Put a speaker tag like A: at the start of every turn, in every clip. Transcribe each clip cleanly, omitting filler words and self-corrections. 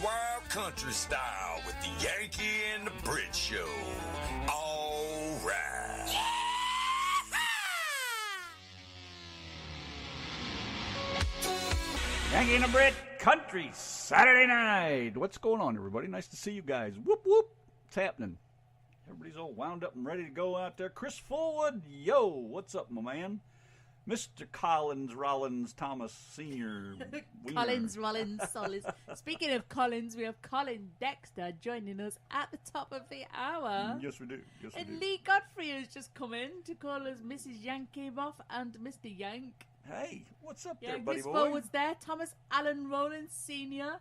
A: wild country style with the Yankee and the Brit Show. All right.
B: Yanki and the Brit Country Saturday night. What's going on, everybody? Nice to see you guys. Whoop, whoop. What's happening? Everybody's all wound up and ready to go out there. Chris Fullwood, yo, what's up, my man? Mr. Collins, Rollins, Thomas, Sr.
C: Collins, Rollins, Solis. Speaking of Collins, we have Colin Dexter joining us at the top of the hour.
B: Yes, we do. Yes, we
C: And
B: do.
C: Lee Godfrey has just come in to call us Mrs. Yankee off and Mr. Yank.
B: Hey, what's up
C: Yeah,
B: there, buddy
C: Chris
B: boy?
C: Forward's there. Thomas Allen Rollins Sr.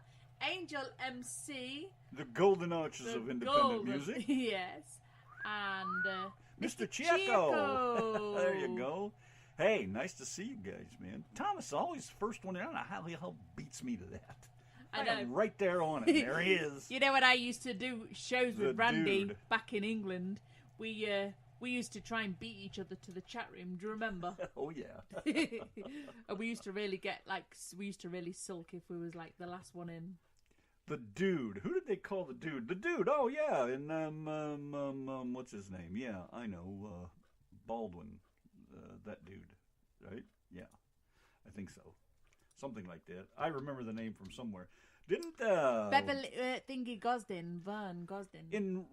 C: Angel MC.
B: The Golden Arches of Independent Music.
C: Yes. And
B: Mr. Chico. There you go. Hey, nice to see you guys, man. Thomas always first one in. I don't know how the hell beats me to that.
C: I know.
B: am right there on it. There he is.
C: You know when I used to do shows
B: The
C: with Randy
B: dude.
C: back in England? We used to try and beat each other to the chat room. Do you remember?
B: Oh, yeah.
C: And we used to really sulk if we was like the last one in.
B: The dude. Who did they call the dude? The dude. Oh, yeah. And, what's his name? Yeah, I know. Baldwin. That dude. Right? Yeah. I think so. Something like that. I remember the name from somewhere. Didn't,
C: Beverly, Thingy Gosden, Vern Gosden.
B: In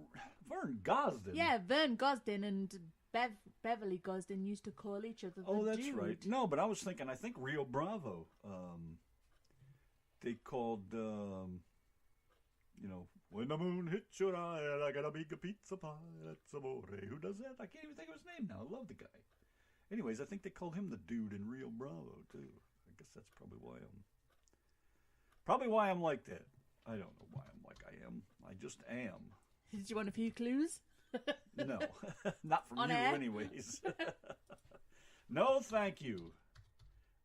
B: Vern Gosden?
C: Yeah, Vern Gosden and Beverly Gosden used to call each other the
B: Oh, that's
C: dude.
B: right. No, but I was thinking, I think Rio Bravo, they called, when the moon hits your eye, I got a big pizza pie, that's amore. Who does that? I can't even think of his name now. I love the guy. Anyways, I think they called him the dude in Rio Bravo, too. I guess that's probably why I'm like that. I don't know why I'm like I am. I just am.
C: Did you want a few clues?
B: No, not from
C: On
B: you
C: air?
B: anyways. No, thank you.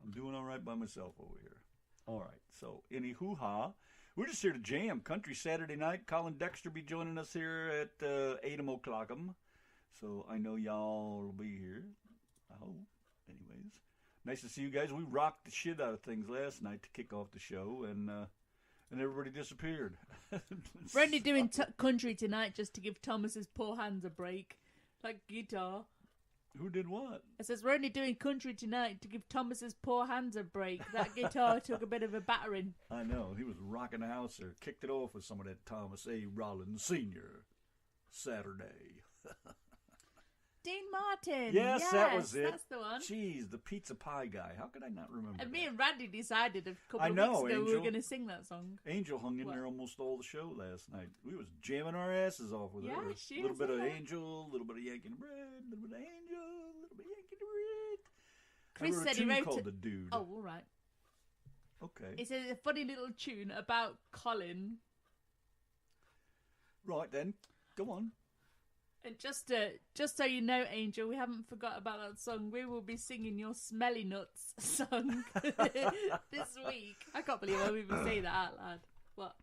B: I'm doing all right by myself over here. All right, so any hoo-ha. We're just here to jam. Country Saturday night. Colin Dexter be joining us here at 8 o'clock. So I know y'all will be here. I hope. Anyways, nice to see you guys. We rocked the shit out of things last night to kick off the show, and everybody disappeared.
C: We're only doing country tonight just to give Thomas's poor hands a break. Like guitar.
B: Who did what?
C: It says we're only doing country tonight to give Thomas's poor hands a break. That guitar took a bit of a battering.
B: I know. He was rocking the house there. Kicked it off with some of that Thomas A. Rollins Sr. Saturday.
C: Dean Martin.
B: Yes, that was it.
C: That's the one.
B: Jeez, the pizza pie guy. How could I not remember
C: And me
B: that?
C: and Randy decided a couple
B: I
C: of
B: know,
C: weeks ago we were
B: Angel.
C: going to sing that song.
B: Angel hung in
C: What?
B: there almost all the show last night. We was jamming our asses off with
C: Yeah,
B: her.
C: she
B: A little
C: is,
B: bit of
C: yeah.
B: Angel, a little bit of Yankee and Bread, a little bit of Angel, a little bit of Yankee and Bread.
C: Chris
B: I wrote
C: said
B: a
C: he
B: tune
C: wrote
B: called
C: it.
B: The Dude.
C: Oh, all right.
B: Okay.
C: It's a funny little tune about Colin.
B: Right then. Go on.
C: And just so you know, Angel, we haven't forgot about that song. We will be singing your Smelly Nuts song this week. I can't believe I'll even say that out loud. What?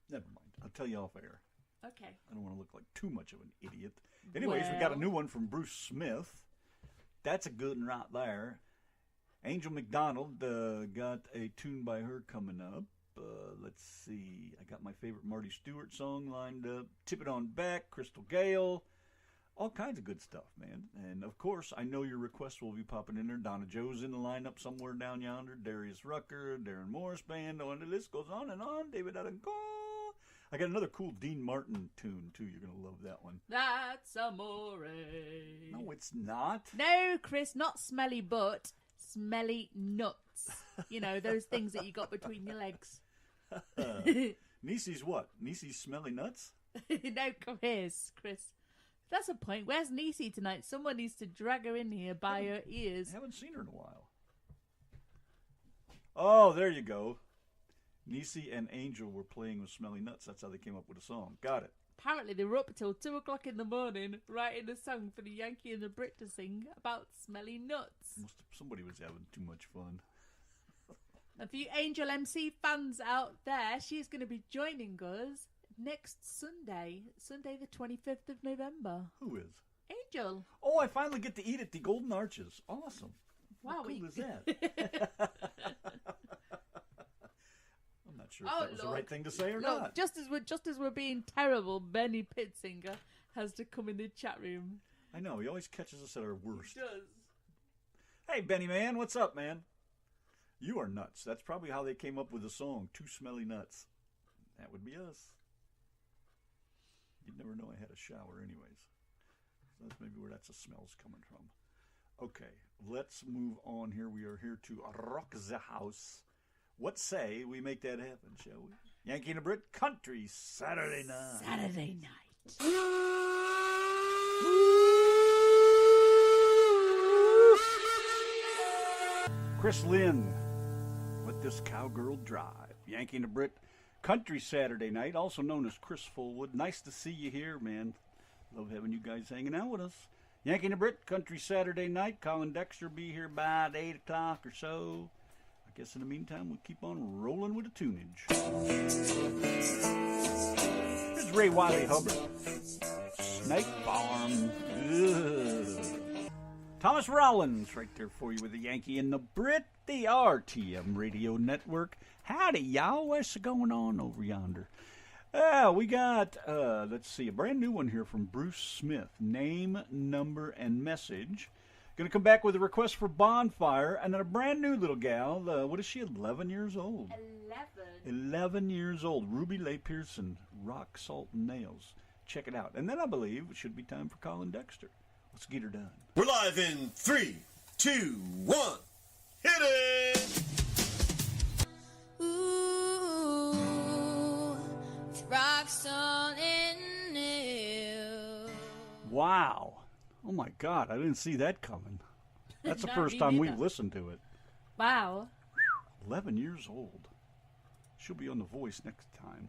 B: Never mind. I'll tell you off air.
C: Okay.
B: I don't want to look like too much of an idiot. Anyways, we got a new one from Bruce Smith. That's a good one right there. Angel McDonald got a tune by her coming up. Let's see. I got my favorite Marty Stewart song lined up. Tip It On Back, Crystal Gale. All kinds of good stuff, man. And, of course, I know your requests will be popping in there. Donna Joe's in the lineup somewhere down yonder. Darius Rucker, Darren Morris Band. Oh, and the list goes on and on. David Adenco. I got another cool Dean Martin tune, too. You're going to love that one.
C: That's amore.
B: No, it's not.
C: No, Chris, not smelly butt. Smelly nuts. You know, those things that you got between your legs.
B: Niecy's what? Niecy's smelly nuts?
C: No, Chris. That's a point. Where's Niecy tonight? Someone needs to drag her in here by her ears.
B: I haven't seen her in a while. Oh, there you go. Niecy and Angel were playing with Smelly Nuts. That's how they came up with a song. Got it.
C: Apparently they were up till 2 o'clock in the morning writing a song for the Yankee and the Brit to sing about smelly nuts.
B: Somebody was having too much fun.
C: And for you Angel MC fans out there, she's going to be joining us next Sunday the 25th of November.
B: Who is?
C: Angel.
B: Oh, I finally get to eat at the Golden Arches. Awesome.
C: Wow.
B: How cool is that? not sure if that was the right ththing to say or
C: Look,
B: not.
C: just as we're being terrible, Benny Pitzinger has to come in the chat room.
B: I know, he always catches us at our worst.
C: He does.
B: Hey, Benny man, what's up, man? You are nuts. That's probably how they came up with the song, Two Smelly Nuts. That would be us. You'd never know I had a shower anyways. So that's maybe where the smell's coming from. Okay, let's move on here. We are here to rock the house. What say we make that happen, shall we? Yankee and the Brit Country Saturday night.
C: Saturday night.
B: Chris Lynn, Let This Cowgirl Drive. Yankee and the Brit Country Saturday night, also known as Chris Fullwood. Nice to see you here, man. Love having you guys hanging out with us. Yankee and the Brit Country Saturday night. Colin Dexter be here by 8 o'clock or so. I guess in the meantime, we'll keep on rolling with the tunage. Here's Ray Wiley Hubbard. Snake Farm. Ugh. Thomas Rollins right there for you with the Yankee and the Brit, the RTM Radio Network. Howdy, y'all. What's going on over yonder? We got, let's see, a brand new one here from Bruce Smith. Name, number, and message. Going to come back with a request for Bonfire. And then a brand new little gal. What is she, 11 years old? 11 years old. Ruby Leigh Pearson, Rock, Salt, and Nails. Check it out. And then I believe it should be time for Colin Dexter. Let's get her done.
A: We're live in 3, 2, 1. Hit it!
D: Ooh, rock, salt, and nails.
B: Wow. Oh my God, I didn't see that coming. That's the
C: No,
B: first
C: me
B: time
C: neither.
B: we've listened to it.
C: Wow.
B: 11 years old. She'll be on The Voice next time.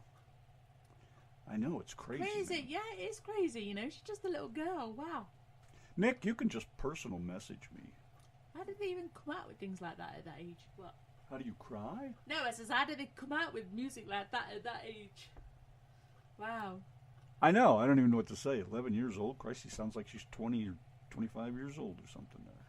B: I know, it's crazy.
C: Crazy. Yeah, it is crazy, you know. She's just a little girl. Wow.
B: Nick, you can just personal message me.
C: How did they even come out with things like that at that age? What?
B: How do you cry?
C: No, it says, how did they come out with music like that at that age? Wow.
B: I know, I don't even know what to say. 11 years old? Christ, she sounds like she's 20 or 25 years old or something there.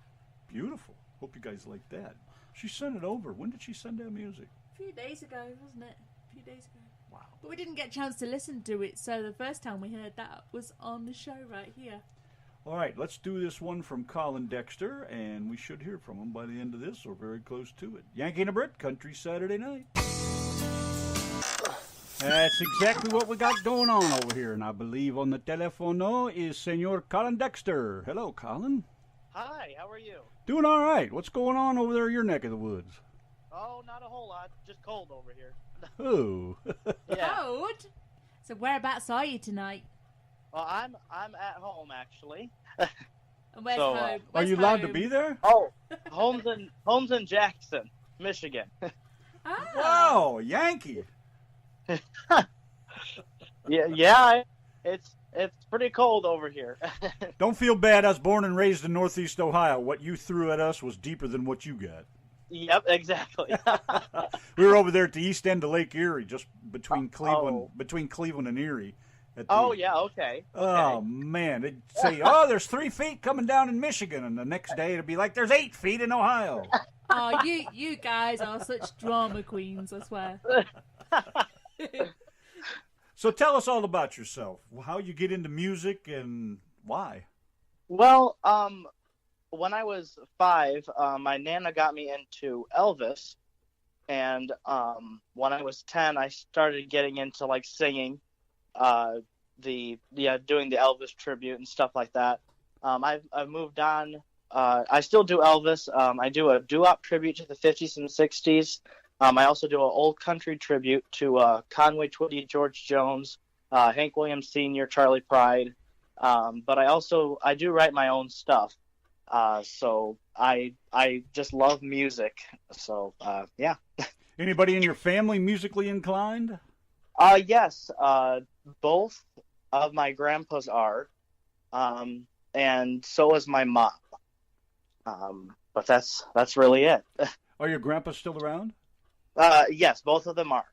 B: Beautiful. Hope you guys like that. She sent it over. When did she send that music?
C: A few days ago, wasn't it? A few days ago.
B: Wow.
C: But we didn't get a chance to listen to it, so the first time we heard that was on the show right here.
B: All right, let's do this one from Colin Dexter, and we should hear from him by the end of this, or very close to it. Yankee and the Brit, Country Saturday night. That's exactly what we got going on over here, and I believe on the telefono is Senor Colin Dexter. Hello, Colin.
E: Hi, how are you?
B: Doing all right. What's going on over there in your neck of the woods?
E: Oh, not a whole lot. Just cold over here.
B: Oh.
E: Yeah.
C: Cold? So whereabouts are you tonight?
E: Well, I'm at home actually.
C: And where's
E: So,
C: home?
B: Are
C: Where's
B: you allowed to
C: home?
B: be there?
E: Oh, home's in Jackson, Michigan.
C: Ah.
B: Wow, Yankee.
E: Yeah. It's pretty cold over here.
B: Don't feel bad. I was born and raised in Northeast Ohio. What you threw at us was deeper than what you got.
E: Yep, exactly.
B: We were over there at the east end of Lake Erie, just between Cleveland,
E: Oh.
B: between Cleveland and Erie. At the-
E: Oh yeah, okay.
B: Oh man, they'd say, "Oh, there's 3 feet coming down in Michigan," and the next day it'd be like, "There's 8 feet in Ohio."
C: Oh, you guys are such drama queens, I swear.
B: So tell us all about yourself. How you get into music and why?
E: Well, when I was 5, my nana got me into Elvis, and when I was 10, I started getting into like singing, doing the Elvis tribute and stuff like that. I've moved on. I still do Elvis. I do a doo-wop tribute to the 50s and 60s. I also do an old country tribute to Conway Twitty, George Jones, Hank Williams Sr., Charlie Pride. But I do write my own stuff. So I just love music. So yeah.
B: Anybody in your family musically inclined?
E: Yes. Both of my grandpas are, and so is my mom. But that's really it.
B: Are your grandpas still around?
E: Yes, both of them are.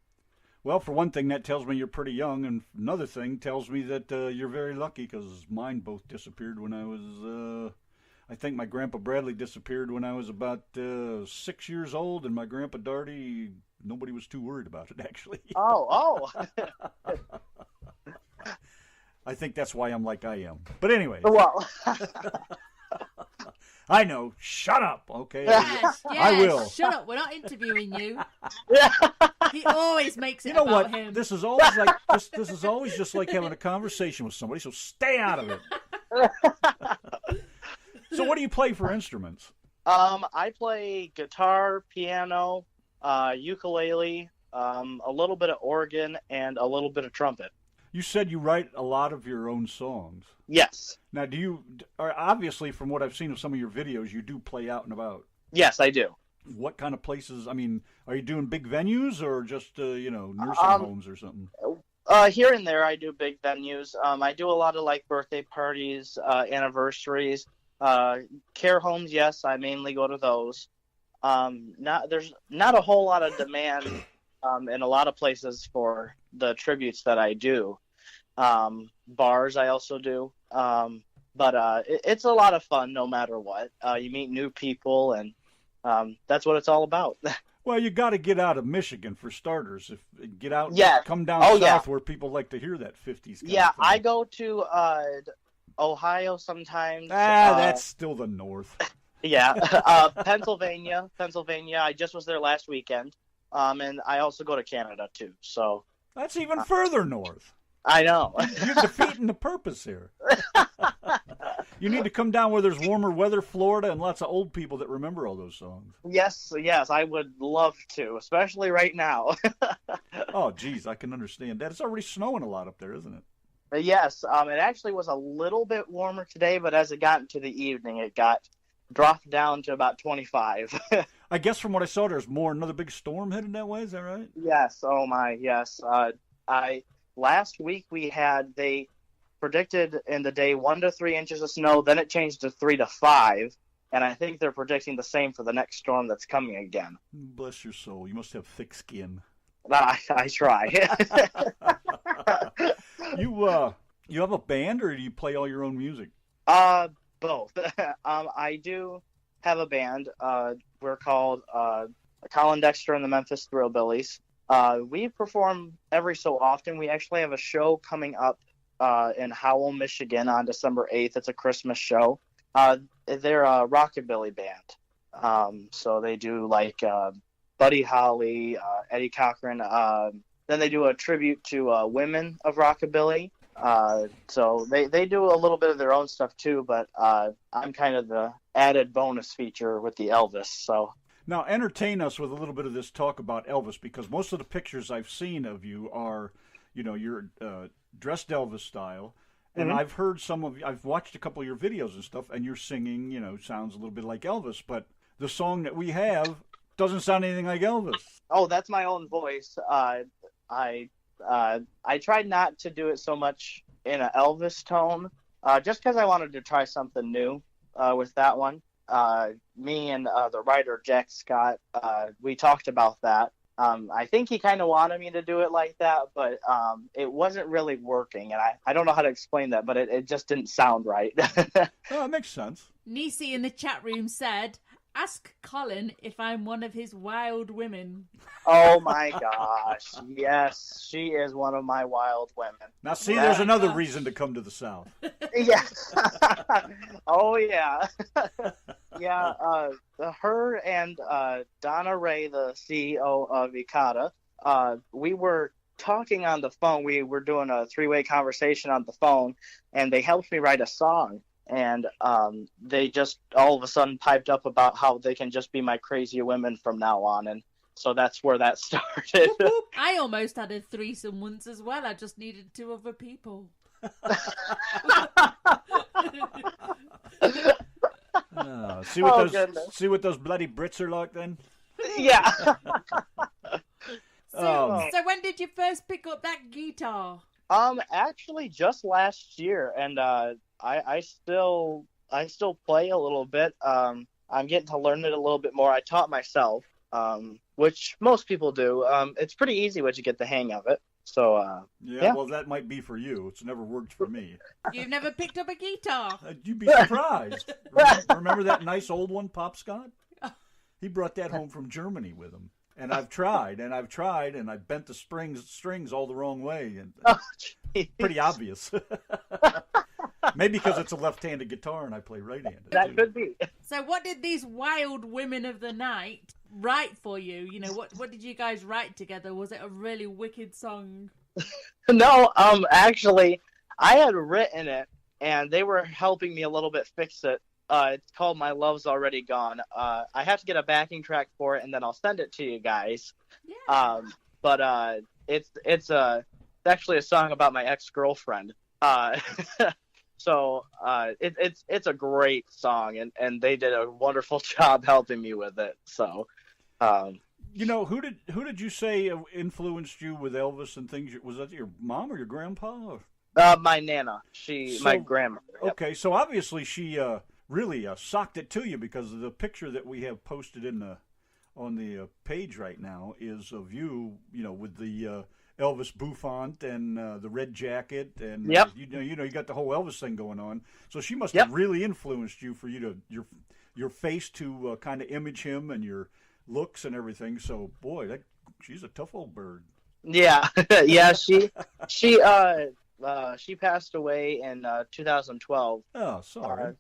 B: Well, for one thing, that tells me you're pretty young, and another thing tells me that you're very lucky, because mine both disappeared when I was, I think my Grandpa Bradley disappeared when I was about 6 years old, and my Grandpa Darty nobody was too worried about it, actually.
E: Oh.
B: I think that's why I'm like I am. But anyway.
E: Well.
B: I know. Shut up, okay?
C: Yes,
B: I will.
C: Shut up. We're not interviewing you.
E: Yeah.
C: He always makes it
B: You know
C: about
B: what?
C: him.
B: This is always like this is always just like having a conversation with somebody. So stay out of it. So what do you play for instruments?
E: I play guitar, piano, ukulele, a little bit of organ, and a little bit of trumpet.
B: You said you write a lot of your own songs.
E: Yes.
B: Now, obviously, from what I've seen of some of your videos, you do play out and about.
E: Yes, I do.
B: What kind of places? I mean, are you doing big venues or just, nursing homes or something?
E: Here and there, I do big venues. I do a lot of like birthday parties, anniversaries, care homes. Yes, I mainly go to those. There's not a whole lot of demand in a lot of places for the tributes that I do. Bars I also do. But it's a lot of fun no matter what. You meet new people, and that's what it's all about.
B: Well, you got to get out of Michigan for starters. Get out, come down south where people like to hear that 50s.
E: I go to Ohio sometimes.
B: That's still the north.
E: Yeah, Pennsylvania. I just was there last weekend. And I also go to Canada too. So
B: that's even further north.
E: I know.
B: You're defeating the purpose here. You need to come down where there's warmer weather, Florida, and lots of old people that remember all those songs.
E: Yes, I would love to, especially right now.
B: Oh, geez, I can understand that. It's already snowing a lot up there, isn't it?
E: But yes, it actually was a little bit warmer today, but as it got into the evening, it got dropped down to about 25.
B: I guess from what I saw, there's another big storm headed that way. Is that right?
E: Yes. Oh my. Yes. Last week they predicted in the day 1 to 3 inches of snow. Then it changed to 3 to 5, and I think they're predicting the same for the next storm that's coming again.
B: Bless your soul. You must have thick skin.
E: I try.
B: You have a band, or do you play all your own music?
E: Both. I do have a band. We're called Colin, Dexter, and the Memphis Thrillbillies. We perform every so often. We actually have a show coming up in Howell, Michigan on December 8th. It's a Christmas show. They're a rockabilly band. So they do like Buddy Holly, Eddie Cochran. Then they do a tribute to women of rockabilly. So they do a little bit of their own stuff too, but I'm kind of the added bonus feature with the Elvis. So
B: now entertain us with a little bit of this talk about Elvis, because most of the pictures I've seen of you are, you're dressed Elvis style, and mm-hmm. I've watched a couple of your videos and stuff, and you're singing, sounds a little bit like Elvis, but the song that we have doesn't sound anything like Elvis.
E: Oh, that's my own voice. I tried not to do it so much in an Elvis tone, just because I wanted to try something new with that one. Me and the writer, Jack Scott, we talked about that. I think he kind of wanted me to do it like that, but it wasn't really working, and I don't know how to explain that, but it just didn't sound right.
B: Oh, it makes sense.
C: Nisi in the chat room said, "Ask Colin if I'm one of his wild women."
E: Oh my gosh. Yes, she is one of my wild women.
B: Now see, there's another reason to come to the South.
E: Yeah. Oh yeah. Yeah, her and Donna Ray, the CEO of Ikata, we were talking on the phone. We were doing a 3-way conversation on the phone, and they helped me write a song. And they just all of a sudden piped up about how they can just be my crazy women from now on. And so that's where that started.
C: I almost had a threesome once as well. I just needed 2 other people.
B: See what those bloody Brits are like then?
E: Yeah.
C: So when did you first pick up that guitar?
E: Actually just last year, and I still play a little bit. I'm getting to learn it a little bit more. I taught myself, which most people do. It's pretty easy once you get the hang of it. So
B: yeah, well, that might be for you. It's never worked for me.
C: You've never picked up a guitar?
B: You'd be surprised. Remember that nice old one, Pop Scott? He brought that home from Germany with him. And I've tried, and I bent the strings all the wrong way, and
E: Oh, jeez.
B: pretty obvious. Maybe because it's a left-handed guitar and I play right-handed.
E: That
B: too.
E: could be.
C: So what did these wild women of the night write for you? You know, what did you guys write together? Was it a really wicked song?
E: No, actually, I had written it, and they were helping me a little bit fix it. It's called My Love's Already Gone. I have to get a backing track for it, and then I'll send it to you guys.
C: Yeah.
E: But it's actually a song about my ex-girlfriend. So it's a great song, and they did a wonderful job helping me with it. So,
B: You know, who did you say influenced you with Elvis and things? Was that your mom or your grandpa? Or?
E: my Nana, my grandmother. Yep.
B: Okay, so obviously she really socked it to you, because the picture that we have posted on the page right now is of you, with the Elvis bouffant and the red jacket, and
E: Yep.
B: You got the whole Elvis thing going on. So she must
E: Yep.
B: have really influenced you for you to your face to kind of image him, and your looks and everything. So boy, she's a tough old bird.
E: Yeah, yeah. She passed away in 2012.
B: Oh, sorry.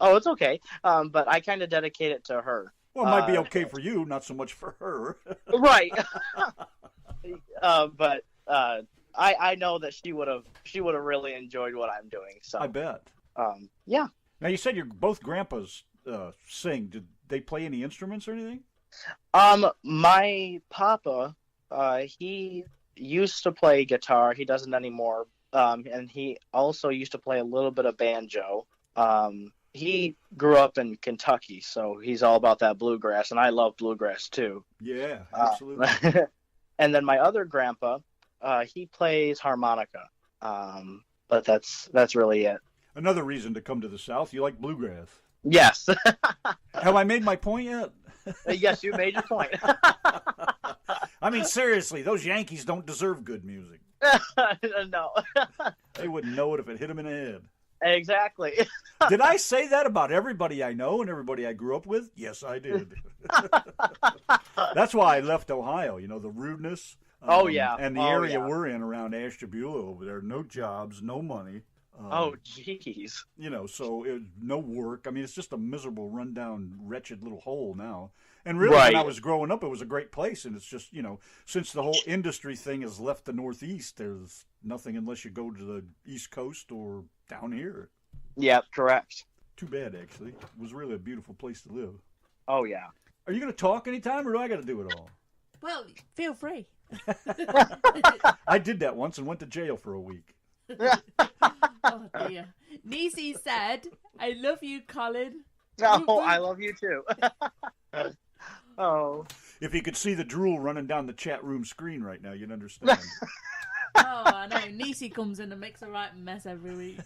E: It's okay. But I kind of dedicate it to her.
B: Well, it might be okay for you, not so much for her.
E: Right. But I know that she would have really enjoyed what I'm doing. So
B: I bet.
E: Yeah.
B: Now, you said your both grandpas sing. Did they play any instruments or anything?
E: My papa, he used to play guitar. He doesn't anymore. And he also used to play a little bit of banjo. He grew up in Kentucky, so he's all about that bluegrass, and I love bluegrass too.
B: Yeah, absolutely.
E: And then my other grandpa, he plays harmonica. But that's really it.
B: Another reason to come to the South. You like bluegrass.
E: Yes.
B: Have I made my point yet?
E: Yes, you made your point.
B: I mean, seriously, those Yankees don't deserve good music.
E: No.
B: They wouldn't know it if it hit them in the head.
E: Exactly.
B: Did I say that about everybody I know and everybody I grew up with? Yes, I did. That's why I left Ohio, the rudeness.
E: Oh, yeah.
B: And the
E: Oh,
B: area
E: yeah.
B: we're in around Ashtabula over there, no jobs, no money.
E: Oh, jeez.
B: So no work. I mean, it's just a miserable, rundown, wretched little hole now. And really,
E: Right.
B: when I was growing up, it was a great place. And it's just, since the whole industry thing has left the Northeast, there's nothing unless you go to the East Coast or down here.
E: Yeah, correct.
B: Too bad, actually. It was really a beautiful place to live.
E: Oh, yeah.
B: Are you going to talk anytime, or do I got to do it all?
C: Well, feel free.
B: I did that once and went to jail for a week.
C: Oh dear. Nisi said, "I love you, Colin."
E: Oh, I love you too. Oh.
B: If you could see the drool running down the chat room screen right now, you'd understand.
C: Oh, I know. Nisi comes in and makes a right mess every week.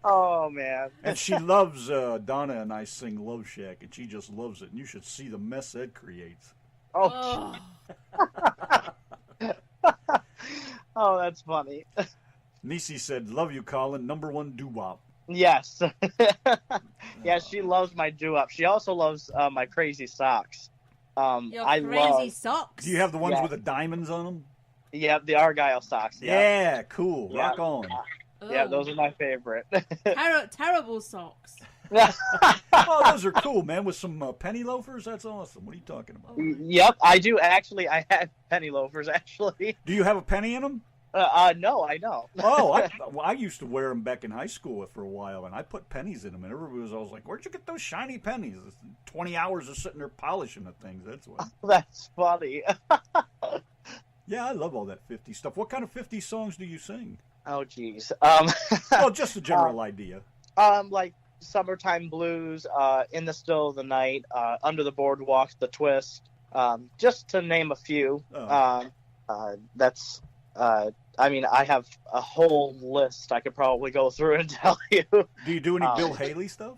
E: Oh, man.
B: And she loves Donna and I sing Love Shack, and she just loves it. And you should see the mess that creates.
E: Oh,
C: Oh,
E: oh, that's funny.
B: Nisi said, "Love you, Colin. #1 doo-wop."
E: Yes. Yeah, she loves my doo-wop. She also loves my crazy socks.
C: your
E: I
C: crazy
E: love.
C: socks.
B: Do you have the ones
E: Yeah.
B: with the diamonds on them?
E: Yeah, the Argyle socks.
B: Yeah, cool.
E: Yeah.
B: Rock on.
E: Yeah,
C: Oh,
E: those are my favorite.
C: terrible socks.
B: Oh, those are cool, man, with some penny loafers. That's awesome. What are you talking about?
E: Yep, I do actually. I have penny loafers actually.
B: Do you have a penny in them?
E: No, I don't.
B: Oh, I used to wear them back in high school for a while, and I put pennies in them, and everybody was always like, "Where'd you get those shiny pennies?" 20 hours of sitting there polishing the things. That's why.
E: That's funny.
B: Yeah, I love all that 50s stuff. What kind of 50s songs do you sing?
E: Oh, geez.
B: Well, just a general idea.
E: Like Summertime Blues, In the Still of the Night, Under the Boardwalk, The Twist, just to name a few.
B: Oh.
E: I mean, I have a whole list I could probably go through and tell you.
B: Do you do any Bill Haley stuff?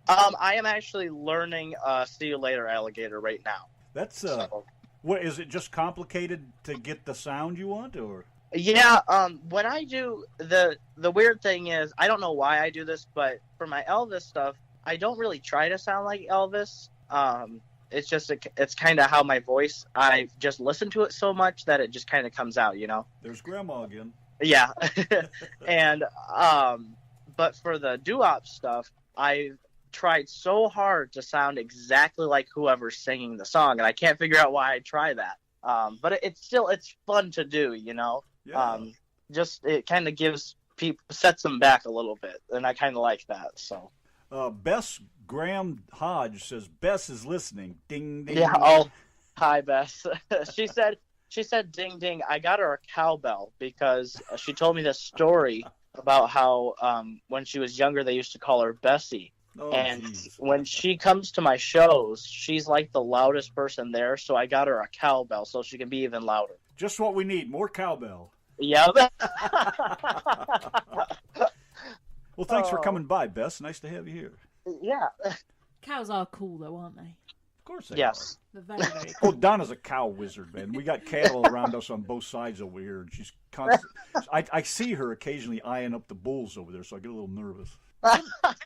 E: I am actually learning See You Later, Alligator right now.
B: That's
E: So,
B: what is it? Just complicated to get the sound you want, or?
E: yeah, when I do the weird thing is, I don't know why I do this, but for my Elvis stuff, I don't really try to sound like Elvis. it's just it's kind of how my voice. I've just listened to it so much that it just kind of comes out, you know.
B: There's Grandma again.
E: Yeah, and but for the doo-wop stuff, I tried so hard to sound exactly like whoever's singing the song, and I can't figure out why I try that. But it's fun to do, you know.
B: Yeah.
E: Just it kind of sets them back a little bit, and I kind of like that. So.
B: Bess Graham Hodge says Bess is listening. Ding ding.
E: Yeah. Oh, hi Bess. She said ding ding. I got her a cowbell because she told me this story about how when she was younger they used to call her Bessie.
B: Oh,
E: and
B: geez.
E: when she comes to my shows, she's like the loudest person there, so I got her a cowbell so she can be even louder.
B: Just what we need, more cowbell.
E: Yeah.
B: Well, thanks for coming by, Bess. Nice to have you here.
E: Yeah.
C: Cows are cool, though, aren't they?
B: Of course they
E: Yes.
C: They're very, very
B: are.
C: cool.
B: Oh, Donna's a cow wizard, man. We got cattle around us on both sides over here, and she's constant. I see her occasionally eyeing up the bulls over there, so I get a little nervous.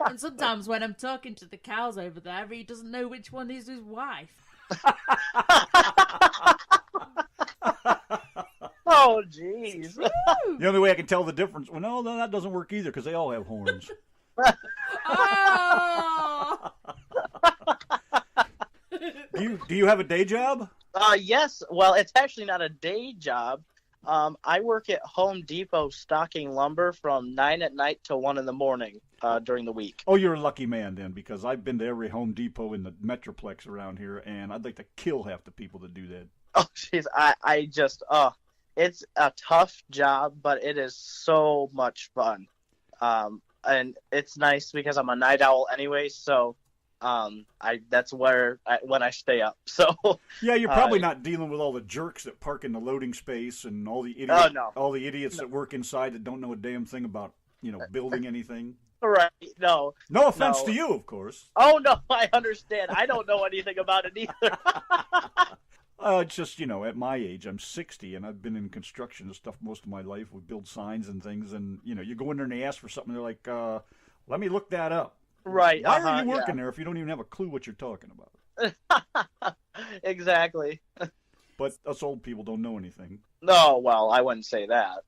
C: And sometimes when I'm talking to the cows over there, he doesn't know which one is his wife.
E: Oh, jeez.
B: The only way I can tell the difference, well, no, that doesn't work either because they all have horns.
C: Oh!
B: Do you have a day job?
E: Yes. Well, it's actually not a day job. I work at Home Depot stocking lumber from 9 at night to 1 in the morning during the week.
B: Oh, you're a lucky man then, because I've been to every Home Depot in the Metroplex around here, and I'd like to kill half the people that do that.
E: Oh, jeez. I just, it's a tough job, but it is so much fun. And it's nice because I'm a night owl anyway, so that's when I stay up. So
B: yeah, you're probably not dealing with all the jerks that park in the loading space and all the idiots, all the idiots that work inside that don't know a damn thing about building anything.
E: Right? No
B: offense to you, of course.
E: Oh no, I understand. I don't know anything about it either.
B: It's just, at my age, I'm 60, and I've been in construction and stuff most of my life. We build signs and things, and, you go in there and they ask for something, they're like, let me look that up.
E: Right.
B: Why are you working there if you don't even have a clue what you're talking about?
E: Exactly.
B: But us old people don't know anything.
E: No, well, I wouldn't say that.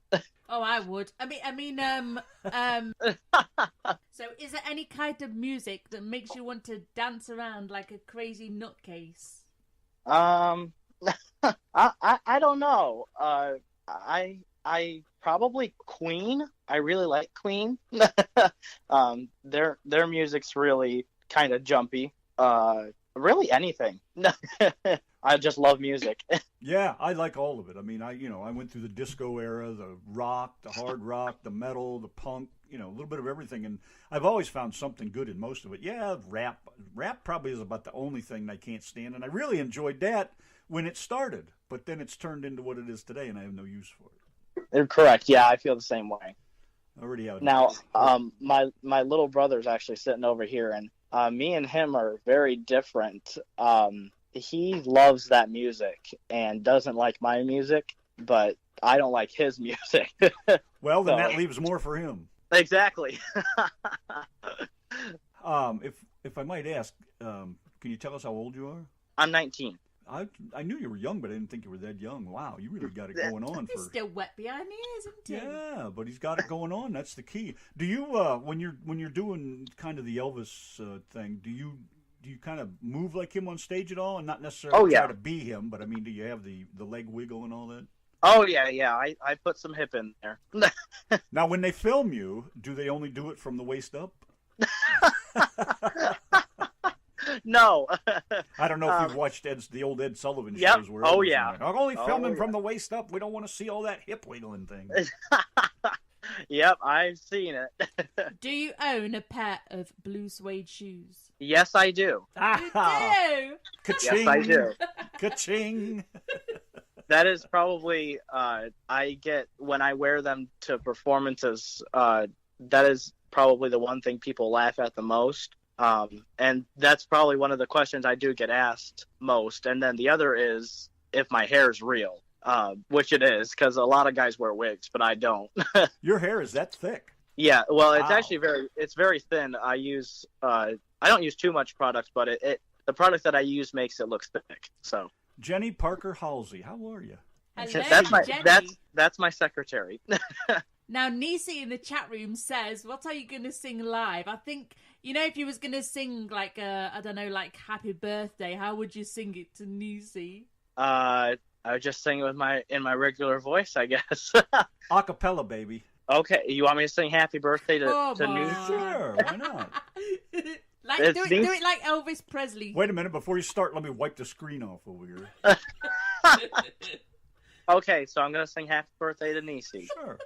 C: Oh, I would. So is there any kind of music that makes you want to dance around like a crazy nutcase?
E: I don't know. I probably Queen. I really like Queen. Their music's really kind of jumpy. Really anything. I just love music.
B: Yeah, I like all of it. I mean, I went through the disco era, the rock, the hard rock, the metal, the punk, a little bit of everything, and I've always found something good in most of it. Yeah, rap probably is about the only thing I can't stand, and I really enjoyed that when it started, but then it's turned into what it is today, and I have no use for it.
E: Correct. Yeah, I feel the same way.
B: I already have.
E: Now, my little brother's actually sitting over here, and me and him are very different. He loves that music and doesn't like my music, but I don't like his music.
B: Well, then that leaves more for him.
E: Exactly.
B: If I might ask, can you tell us how old you are?
E: I'm 19.
B: I knew you were young, but I didn't think you were that young. Wow, you really got it going on.
C: He's still wet behind the ears, isn't he?
B: Yeah, but he's got it going on. That's the key. Do you, when you're doing kind of the Elvis thing, do you kind of move like him on stage at all, and not necessarily try to be him, but I mean, do you have the leg wiggle and all that?
E: Oh yeah. I put some hip in there.
B: Now, when they film you, do they only do it from the waist up?
E: No.
B: I don't know if you've watched the old Ed Sullivan shows. Where I'm only filming from the waist up. We don't want to see all that hip wiggling thing.
E: Yep, I've seen it.
C: Do you own a pair of blue suede shoes?
E: Yes, I do.
C: You do?
B: Ka-ching.
E: Yes, I do.
B: Ka-ching.
E: That is probably I get when I wear them to performances. That is probably the one thing people laugh at the most. And that's probably one of the questions I do get asked most. And then the other is if my hair is real, which it is, because a lot of guys wear wigs, but I don't.
B: Your hair is that thick?
E: Yeah, well, it's actually very thin. I don't use too much product, but the product that I use makes it look thick. So
B: Jenny Parker Halsey, how are you?
C: Hello,
E: that's my
C: Jenny.
E: that's my secretary.
C: Now, Nisi in the chat room says, what are you going to sing live? I think, if you was going to sing, like, I don't know, like Happy Birthday, how would you sing it to Nisi?
E: I would just sing it in my regular voice, I guess.
B: Acapella, baby.
E: Okay, you want me to sing Happy Birthday to Nisi?
B: Sure, why not?
C: Do it like Elvis Presley.
B: Wait a minute, before you start, let me wipe the screen off over here.
E: Okay, so I'm going to sing Happy Birthday to Nisi.
B: Sure.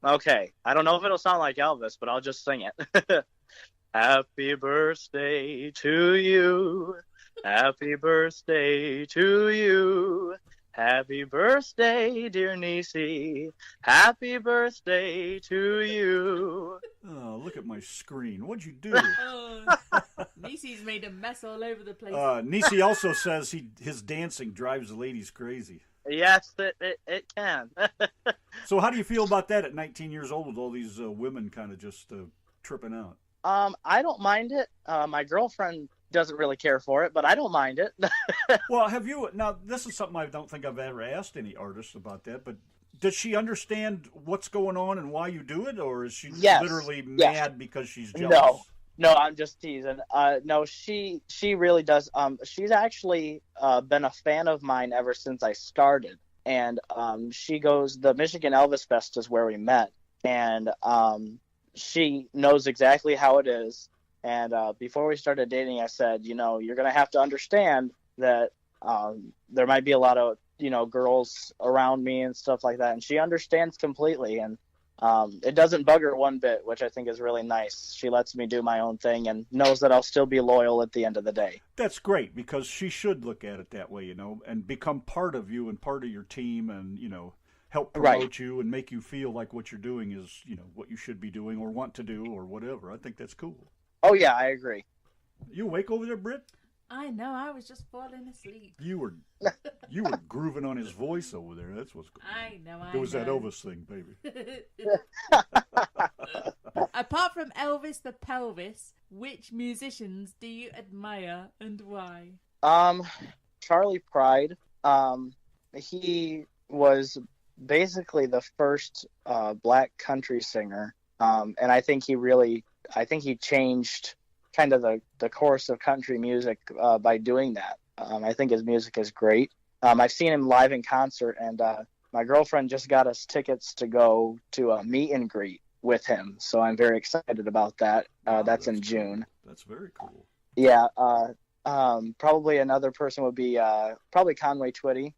E: Okay, I don't know if it'll sound like Elvis, but I'll just sing it. Happy birthday to you. Happy birthday to you. Happy birthday, dear Nisi. Happy birthday to you.
B: Oh, look at my screen. What'd you do?
C: Nisi's made a mess all over the place.
B: Nisi also says his dancing drives the ladies crazy.
E: Yes, it can.
B: So how do you feel about that at 19 years old with all these women kind of just tripping out?
E: I don't mind it. My girlfriend doesn't really care for it, but I don't mind it.
B: Well, now this is something I don't think I've ever asked any artist about that, but does she understand what's going on and why you do it, or is she literally mad because she's jealous?
E: No, I'm just teasing. No, she really does. She's actually been a fan of mine ever since I started, and she goes. The Michigan Elvis Fest is where we met, and she knows exactly how it is. And before we started dating, I said, you're gonna have to understand that there might be a lot of girls around me and stuff like that, and she understands completely, and it doesn't bug her one bit, which I think is really nice. She lets me do my own thing and knows that I'll still be loyal at the end of the day.
B: That's great, because she should look at it that way, and become part of you and part of your team, and help promote you and make you feel like what you're doing is what you should be doing or want to do or whatever. I think that's cool.
E: Oh yeah, I agree.
B: You awake over there, Brit?
C: I know, I was just falling asleep.
B: You were grooving on his voice over there. That's what's going on.
C: I know.
B: It was that Elvis thing, baby.
C: Apart from Elvis the Pelvis, which musicians do you admire and why?
E: Charlie Pride. He was basically the first black country singer, and I think he changed kind of the course of country music by doing that. I think his music is great. I've seen him live in concert, and my girlfriend just got us tickets to go to a meet and greet with him, so I'm very excited about that. That's in June.
B: That's very cool.
E: Yeah. Probably another person would be probably Conway Twitty.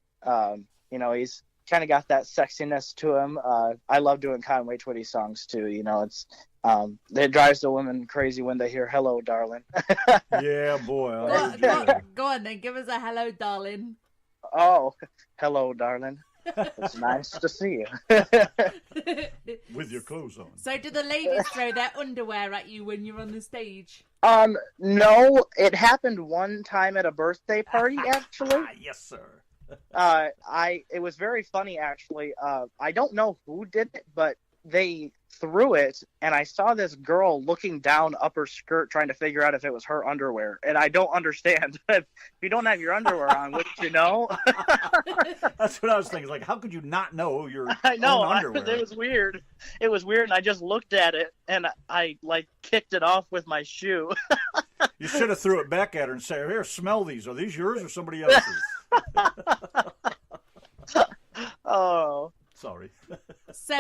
E: He's kind of got that sexiness to him. I love doing Conway Twitty songs too. It drives the women crazy when they hear "Hello, Darling."
B: Yeah, boy.
C: Go on then, give us a hello, darling.
E: Oh, hello, darling. It's nice to see you.
B: With your clothes on.
C: So do the ladies throw their underwear at you when you're on the stage?
E: No, it happened one time at a birthday party, actually.
B: Yes, sir.
E: It was very funny, actually. I don't know who did it, but they threw it, and I saw this girl looking down up her skirt trying to figure out if it was her underwear, and I don't understand. If you don't have your underwear on, wouldn't you know?
B: That's what I was thinking. Like, how could you not know your
E: I know,
B: own underwear?
E: It was weird. It was weird, and I just looked at it, and I kicked it off with my shoe.
B: You should have threw it back at her and said, "Here, smell these. Are these yours or somebody else's?"
E: Oh.
B: Sorry.
C: So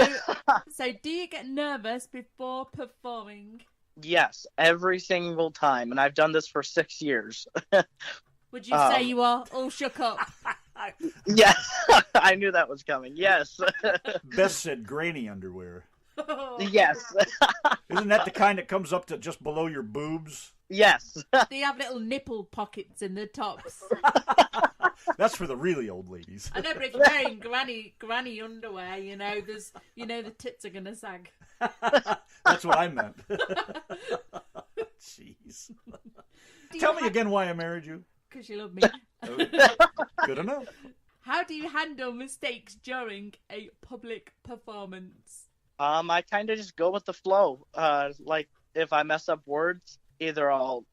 C: do you get nervous before performing?
E: Yes, every single time, and I've done this for 6 years.
C: Would you say you are all shook up?
E: Yeah, I knew that was coming. Yes.
B: Bess said granny underwear.
E: Yes.
B: Isn't that the kind that comes up to just below your boobs?
E: Yes.
C: They have little nipple pockets in the tops.
B: That's for the really old ladies.
C: I know, but if you're wearing granny underwear, there's, the tits are gonna sag.
B: That's what I meant. Jeez. Tell me again why I married you.
C: Because you love me.
B: Good enough.
C: How do you handle mistakes during a public performance?
E: I kind of just go with the flow. Like if I mess up words, either I'll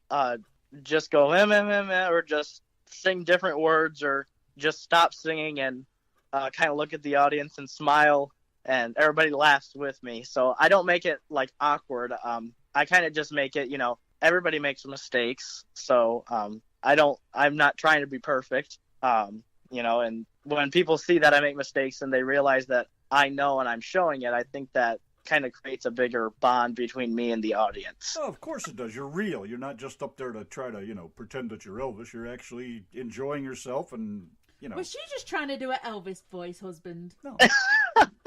E: just go or just sing different words, or just stop singing and kind of look at the audience and smile, and everybody laughs with me. So I don't make it like awkward. I kind of just make it, everybody makes mistakes. So I'm not trying to be perfect. And when people see that I make mistakes and they realize that I know and I'm showing it, I think that kind of creates a bigger bond between me and the audience.
B: Oh, of course it does. You're real. You're not just up there to try to, pretend that you're Elvis. You're actually enjoying yourself and,
C: Was she just trying to do an Elvis voice, husband?
B: No.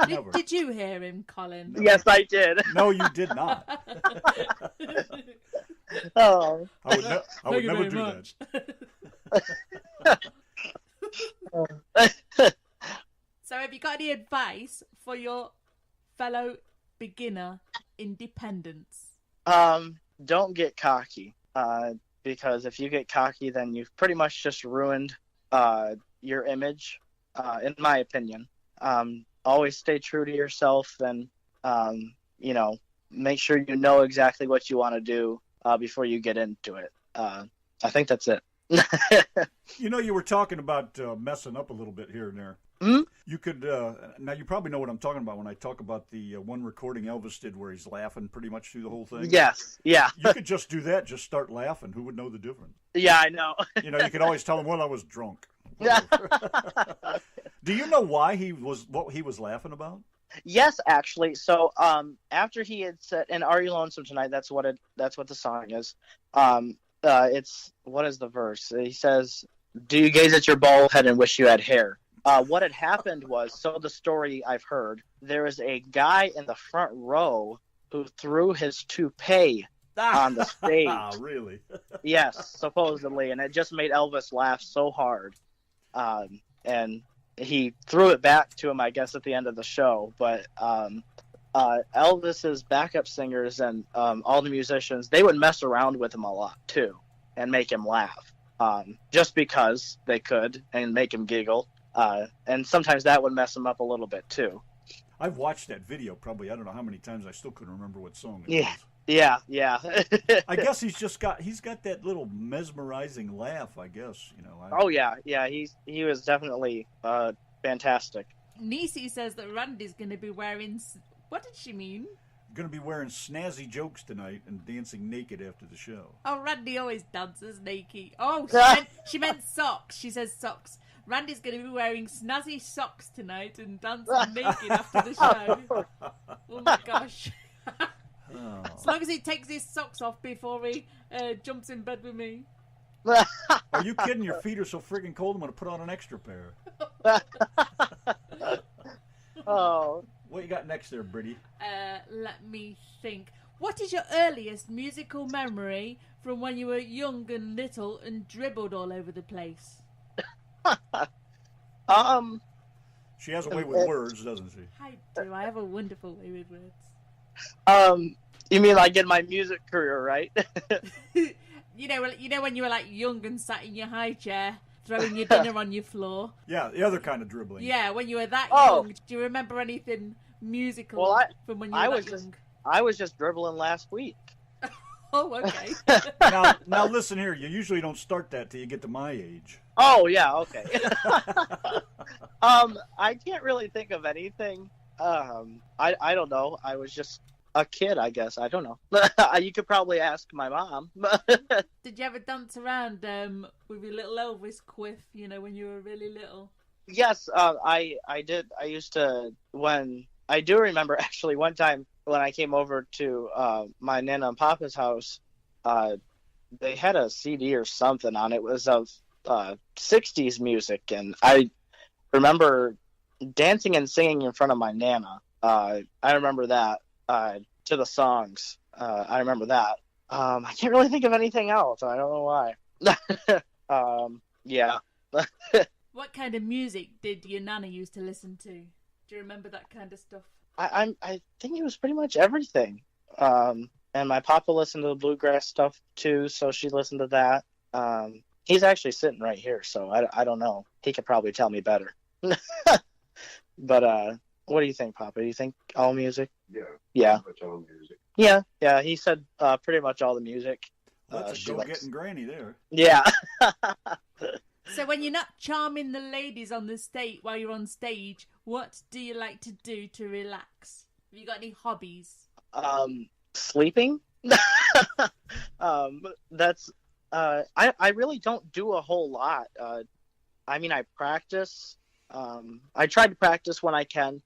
B: Never.
C: Did you hear him, Colin?
B: No.
E: Yes, I did.
B: No, you did not.
E: Oh.
B: I would never do
C: much.
E: that.
C: So have you got any advice for your fellow beginner independents?
E: Don't get cocky. Because if you get cocky, then you've pretty much just ruined your image, in my opinion. Always stay true to yourself, and make sure you know exactly what you want to do before you get into it. I think that's it.
B: You were talking about messing up a little bit here and there.
E: Hmm?
B: You could now you probably know what I'm talking about when I talk about the one recording Elvis did where he's laughing pretty much through the whole thing.
E: Yes, yeah.
B: You could just do that, just start laughing. Who would know the difference?
E: Yeah, I know.
B: You could always tell him, well, I was drunk. Do you know why what he was laughing about?
E: Yes, actually. So after he had said, and Are You Lonesome Tonight, that's what the song is. It's, what is the verse? He says, do you gaze at your bald head and wish you had hair? What had happened was, so the story I've heard, there was a guy in the front row who threw his toupee on the stage.
B: Really?
E: Yes, supposedly, and it just made Elvis laugh so hard. And he threw it back to him, I guess, at the end of the show. But Elvis's backup singers and all the musicians, they would mess around with him a lot too and make him laugh, just because they could, and make him giggle. And sometimes that would mess him up a little bit too.
B: I've watched that video probably, I don't know how many times. I still couldn't remember what song it
E: Yeah.
B: was.
E: Yeah.
B: I guess he's got that little mesmerizing laugh, I guess.
E: Oh yeah. He was definitely fantastic.
C: Nisi says that Randy's going to be wearing... What did she mean?
B: Going to be wearing snazzy jokes tonight and dancing naked after the show.
C: Oh, Randy always dances naked. Oh, she meant socks. She says socks. Randy's going to be wearing snazzy socks tonight and dancing naked after the show. Oh my gosh.
B: Oh.
C: As long as he takes his socks off before he jumps in bed with me.
B: Are you kidding? Your feet are so friggin' cold, I'm going to put on an extra pair.
E: Oh.
B: What you got next there, Britty?
C: Let me think. What is your earliest musical memory from when you were young and little and dribbled all over the place?
B: She has a way with words, doesn't she?
C: I do. I have a wonderful way with words.
E: You mean like in my music career, right?
C: You know when you were like young and sat in your high chair, throwing your dinner on your floor.
B: Yeah, the other kind of dribbling.
C: Yeah, when you were that young. Do you remember anything musical from when you were that young?
E: I was just dribbling last week.
C: Oh, okay.
B: now listen here. You usually don't start that till you get to my age.
E: Oh yeah, okay. I can't really think of anything. I don't know. I was just a kid, I guess. I don't know. You could probably ask my mom.
C: Did you ever dance around with your little Elvis quiff, when you were really little?
E: Yes, I did. I used to, I do remember actually one time when I came over to my Nana and Papa's house, they had a CD or something on it. It was of 60s music, and I remember dancing and singing in front of my Nana. I remember that. To the songs. I remember that. I can't really think of anything else. I don't know why. Yeah.
C: What kind of music did your Nana used to listen to? Do you remember that kind of stuff?
E: I think it was pretty much everything. And my Papa listened to the bluegrass stuff too, so she listened to that. He's actually sitting right here, so I don't know. He could probably tell me better. But what do you think, Papa? Do you think all music?
F: Yeah.
E: Yeah.
F: Pretty much all music.
E: Yeah. He said pretty much all the music.
B: That's a
E: she
B: go-getting granny there.
E: Yeah.
C: So when you're not charming the ladies on the stage while you're on stage, what do you like to do to relax? Have you got any hobbies?
E: Sleeping. That's I really don't do a whole lot. I mean, I practice. I try to practice when I can.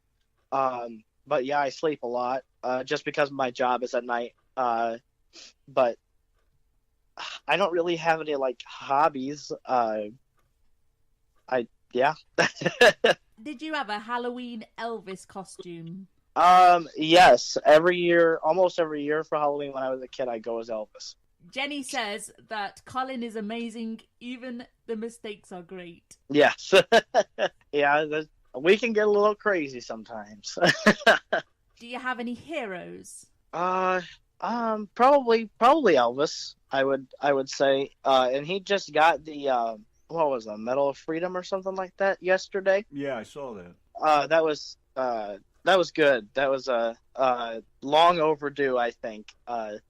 E: But yeah, I sleep a lot, just because my job is at night. But I don't really have any like hobbies. Yeah.
C: Did you have a Halloween Elvis costume?
E: Yes. Every year, almost every year for Halloween when I was a kid, I go as Elvis.
C: Jenny says that Colin is amazing, even the mistakes are great.
E: Yes. Yeah, we can get a little crazy sometimes.
C: Do you have any heroes?
E: Probably Elvis. I would say. And he just got the what was it, Medal of Freedom or something like that yesterday.
B: Yeah, I saw that.
E: That was good. That was long overdue, I think. I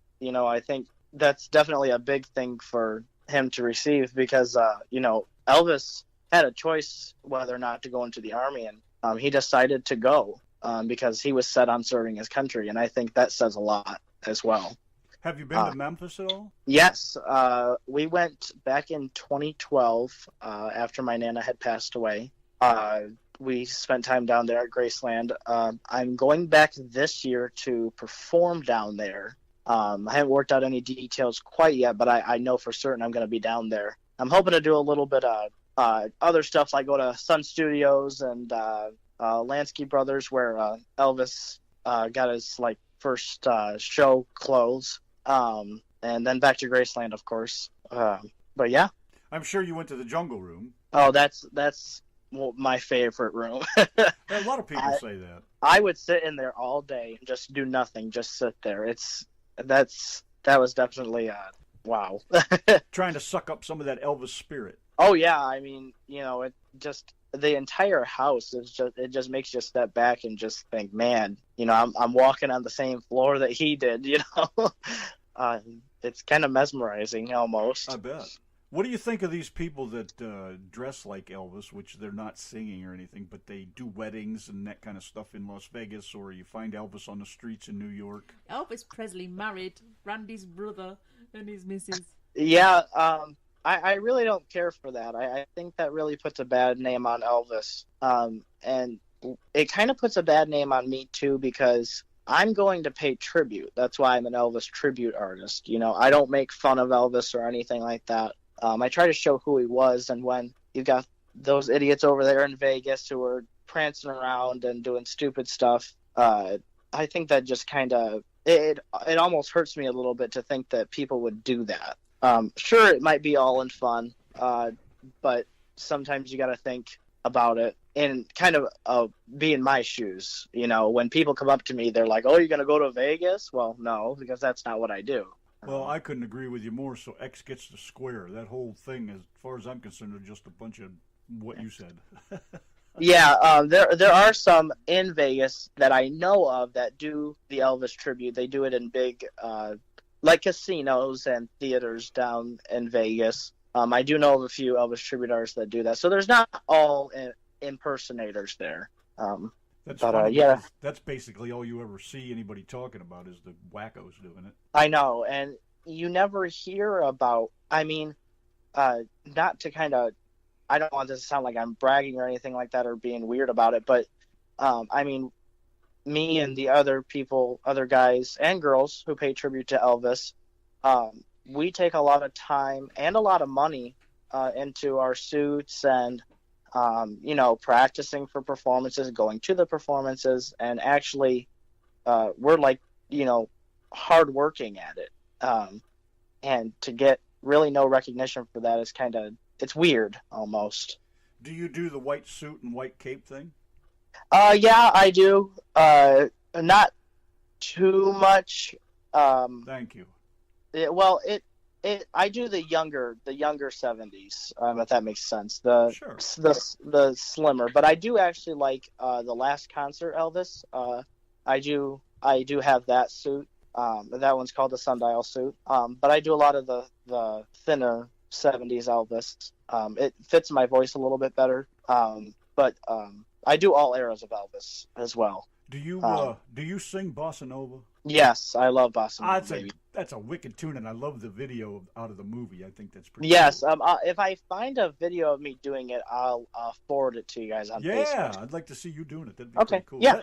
E: think that's definitely a big thing for him to receive because Elvis had a choice whether or not to go into the army, and he decided to go because he was set on serving his country, and I think that says a lot as well.
B: Have you been to Memphis at all?
E: Yes, we went back in 2012 after my Nana had passed away. We spent time down there at Graceland. I'm going back this year to perform down there. I haven't worked out any details quite yet, but I know for certain I'm going to be down there. I'm hoping to do a little bit of other stuff, like go to Sun Studios and Lansky Brothers, where Elvis got his first show clothes. And then back to Graceland, of course. But yeah.
B: I'm sure you went to the Jungle Room.
E: Oh, that's my favorite room.
B: A lot of people say that.
E: I would sit in there all day and just do nothing, just sit there. That was definitely wow.
B: Trying to suck up some of that Elvis spirit.
E: Oh yeah, I mean, it just the entire house it just makes you step back and just think, man, I'm walking on the same floor that he did, It's kind of mesmerizing almost.
B: I bet. What do you think of these people that dress like Elvis, which they're not singing or anything, but they do weddings and that kind of stuff in Las Vegas, or you find Elvis on the streets in New York?
C: Elvis Presley married Randy's brother and his missus.
E: Yeah, I really don't care for that. I think that really puts a bad name on Elvis. And it kind of puts a bad name on me, too, because I'm going to pay tribute. That's why I'm an Elvis tribute artist. I don't make fun of Elvis or anything like that. I try to show who he was, and when you've got those idiots over there in Vegas who are prancing around and doing stupid stuff, I think that just kind of it almost hurts me a little bit to think that people would do that. Sure, it might be all in fun, but sometimes you got to think about it and kind of be in my shoes. When people come up to me, they're like, "Oh, you're gonna go to Vegas?" Well, no, because that's not what I do.
B: Well, I couldn't agree with you more. So X gets the square. That whole thing, as far as I'm concerned, is just a bunch of what you said.
E: Yeah, there are some in Vegas that I know of that do the Elvis tribute. They do it in big, like casinos and theaters down in Vegas. I do know of a few Elvis tribute artists that do that. So there's not all impersonators there.
B: That's
E: but
B: funny,
E: yeah,
B: that's basically all you ever see anybody talking about is the wackos doing it.
E: I know, and you never hear about. I mean, not to kind of. I don't want this to sound like I'm bragging or anything like that or being weird about it, but I mean, me and the other people, other guys and girls who pay tribute to Elvis, we take a lot of time and a lot of money into our suits and, practicing for performances, going to the performances, and actually we're hardworking at it. And to get really no recognition for that is it's weird almost.
B: Do you do the white suit and white cape thing?
E: Yeah, I do. Not too much.
B: Thank you.
E: I do the younger 70s, if that makes sense. The slimmer, but I do actually like the last concert Elvis. I do have that suit. That one's called the Sundial Suit. But I do a lot of the thinner 70s Elvis. It fits my voice a little bit better. But I do all eras of Elvis as well.
B: Do you sing bossa nova?
E: Yes, I love bossa nova.
B: That's a wicked tune, and I love the video out of the movie. I think that's pretty.
E: Yes,
B: cool.
E: if I find a video of me doing it, I'll forward it to you guys on Facebook.
B: Yeah, I'd like to see you doing it. That'd be
E: Okay,
B: pretty cool.
E: yeah.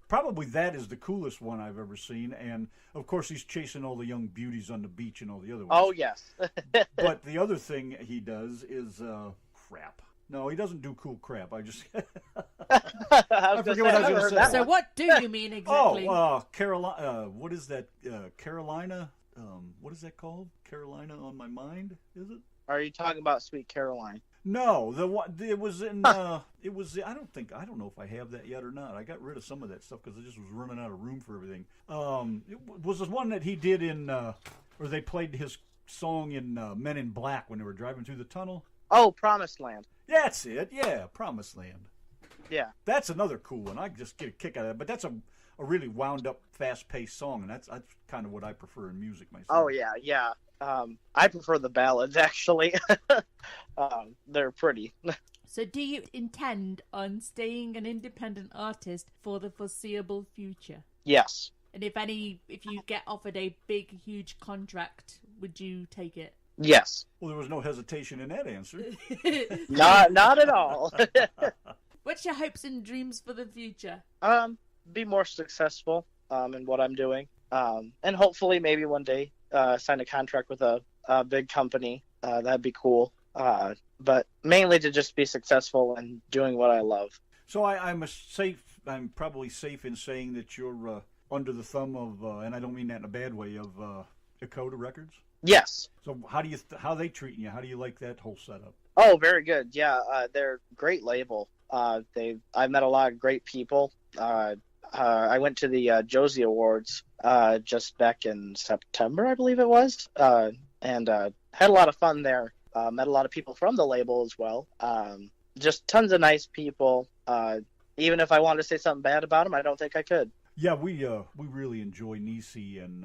B: Probably that is the coolest one I've ever seen, and of course he's chasing all the young beauties on the beach and all the other ones.
E: Oh yes.
B: But the other thing he does is crap. No, he doesn't do cool crap. I forget what I was going to say.
C: So what do you mean exactly?
B: Carolina. What is that? Carolina. What is that called? Carolina on My Mind. Is it?
E: Are you talking about Sweet Caroline?
B: No, it was in. It was. I don't know if I have that yet or not. I got rid of some of that stuff because I just was running out of room for everything. It was the one that he did in, or they played his song in Men in Black when they were driving through the tunnel.
E: Oh, Promised Land.
B: That's it. Yeah, Promised Land.
E: Yeah.
B: That's another cool one. I just get a kick out of that. But that's a really wound up, fast paced song, and that's kind of what I prefer in music myself.
E: Oh yeah. I prefer the ballads actually. They're pretty.
C: So do you intend on staying an independent artist for the foreseeable future?
E: Yes.
C: And if you get offered a big, huge contract, would you take it?
E: Yes.
B: Well, there was no hesitation in that answer.
E: Not at all.
C: What's your hopes and dreams for the future?
E: Be more successful in what I'm doing, and hopefully maybe one day sign a contract with a big company. That'd be cool. But mainly to just be successful and doing what I love.
B: So I'm probably safe in saying that you're under the thumb of, and I don't mean that in a bad way, of Dakota Records.
E: Yes.
B: So how they treating you? How do you like that whole setup?
E: Oh, very good. Yeah, they're a great label. I met a lot of great people. I went to the Josie Awards just back in September, I believe it was, and had a lot of fun there. Met a lot of people from the label as well. Just tons of nice people. Even if I wanted to say something bad about them, I don't think I could.
B: Yeah, we really enjoy Nisi and